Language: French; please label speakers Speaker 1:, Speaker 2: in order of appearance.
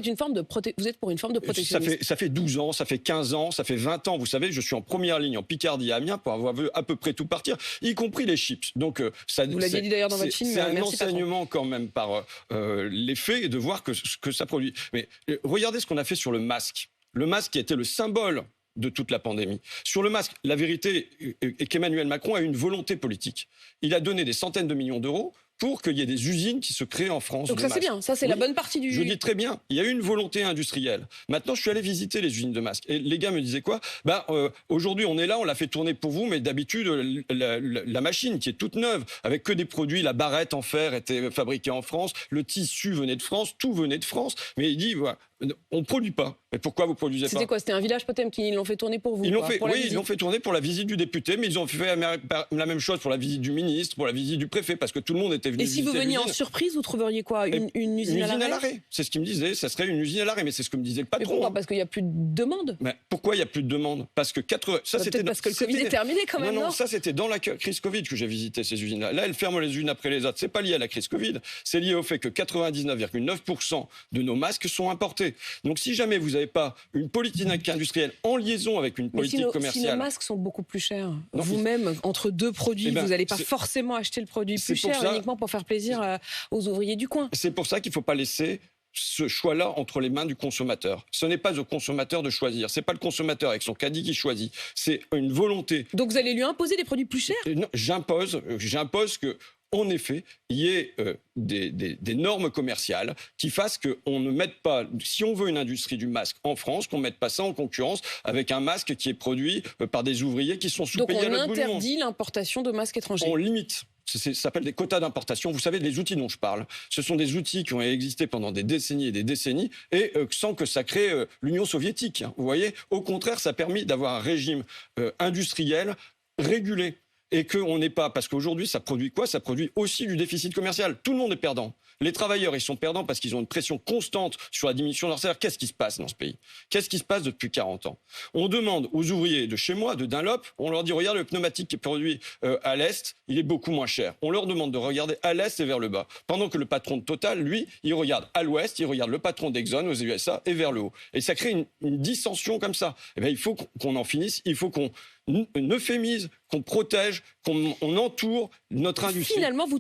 Speaker 1: Vous êtes pour une forme de protectionnisme.
Speaker 2: Ça fait 12 ans, ça fait 15 ans, ça fait 20 ans. Vous savez, je suis en première ligne en Picardie à Amiens pour avoir vu à peu près tout partir, y compris les chips. Donc,
Speaker 1: vous l'aviez dit d'ailleurs dans votre film.
Speaker 2: C'est un
Speaker 1: merci,
Speaker 2: enseignement quand même par les faits et de voir que ça produit. Mais regardez ce qu'on a fait sur le masque. Le masque qui a été le symbole de toute la pandémie. Sur le masque, la vérité est qu'Emmanuel Macron a une volonté politique. Il a donné des centaines de millions d'euros pour qu'il y ait des usines qui se créent en France.
Speaker 1: Donc ça c'est bien, ça c'est la bonne partie du...
Speaker 2: Je dis très bien, il y a eu une volonté industrielle. Maintenant, je suis allé visiter les usines de masques. Et les gars me disaient quoi ? Aujourd'hui, on est là, on l'a fait tourner pour vous, mais d'habitude, la machine qui est toute neuve, avec que des produits, la barrette en fer était fabriquée en France, le tissu venait de France, tout venait de France. Mais il dit, voilà, on ne produit pas. Mais pourquoi vous ne produisez pas ?
Speaker 1: C'était quoi ? C'était un village Potem qui l'ont fait tourner pour vous ?
Speaker 2: Ils l'ont fait tourner pour la visite du député, mais ils ont fait la même chose pour la visite du ministre, pour la visite du préfet, parce que tout le monde était venu visiter.
Speaker 1: Et si vous veniez en surprise, vous trouveriez quoi ? Une usine à l'arrêt ?
Speaker 2: C'est ce qu'il me disait, ça serait une usine à l'arrêt, mais c'est ce que me disait le patron.
Speaker 1: Mais pourquoi ? Parce qu'il n'y a plus de demande.
Speaker 2: Mais pourquoi il n'y a plus de demande ? Parce que
Speaker 1: peut-être parce que le Covid est terminé quand même,
Speaker 2: non, ça c'était dans la crise Covid que j'ai visité ces usines-là. Là, elles ferment les unes après les autres. C'est pas lié à la crise Covid, c'est lié au fait que 99,9% de nos masques sont importés. Donc si jamais vous n'avez pas une politique industrielle en liaison avec une politique commerciale...
Speaker 1: Si nos masques sont beaucoup plus chers, vous-même, entre deux produits, vous n'allez pas forcément acheter le produit plus cher uniquement pour faire plaisir aux ouvriers du coin.
Speaker 2: C'est pour ça qu'il ne faut pas laisser ce choix-là entre les mains du consommateur. Ce n'est pas au consommateur de choisir. Ce n'est pas le consommateur avec son caddie qui choisit. C'est une volonté.
Speaker 1: Donc vous allez lui imposer des produits plus chers ?
Speaker 2: Non, j'impose que... En effet, il y ait des normes commerciales qui fassent qu'on ne mette pas, si on veut une industrie du masque en France, qu'on ne mette pas ça en concurrence avec un masque qui est produit par des ouvriers qui sont sous-payés à l'autre bout du monde.
Speaker 1: Donc on interdit l'importation de masques étrangers.
Speaker 2: On limite. Ça s'appelle des quotas d'importation. Vous savez, les outils dont je parle, ce sont des outils qui ont existé pendant des décennies et des décennies, et sans que ça crée l'Union soviétique. Vous voyez, au contraire, ça a permis d'avoir un régime industriel régulé. Et qu'on n'est pas... Parce qu'aujourd'hui, ça produit quoi ? Ça produit aussi du déficit commercial. Tout le monde est perdant. Les travailleurs, ils sont perdants parce qu'ils ont une pression constante sur la diminution de leur salaire. Qu'est-ce qui se passe dans ce pays ? Qu'est-ce qui se passe depuis 40 ans ? On demande aux ouvriers de chez moi, de Dunlop, on leur dit, regarde, le pneumatique qui est produit à l'Est, il est beaucoup moins cher. On leur demande de regarder à l'Est et vers le bas. Pendant que le patron de Total, lui, il regarde à l'Ouest, il regarde le patron d'Exxon aux USA et vers le haut. Et ça crée une dissension comme ça. Eh bien, il faut qu'on en finisse, il faut qu'on euphémise, qu'on protège, qu'on entoure notre industrie.
Speaker 1: Finalement, vous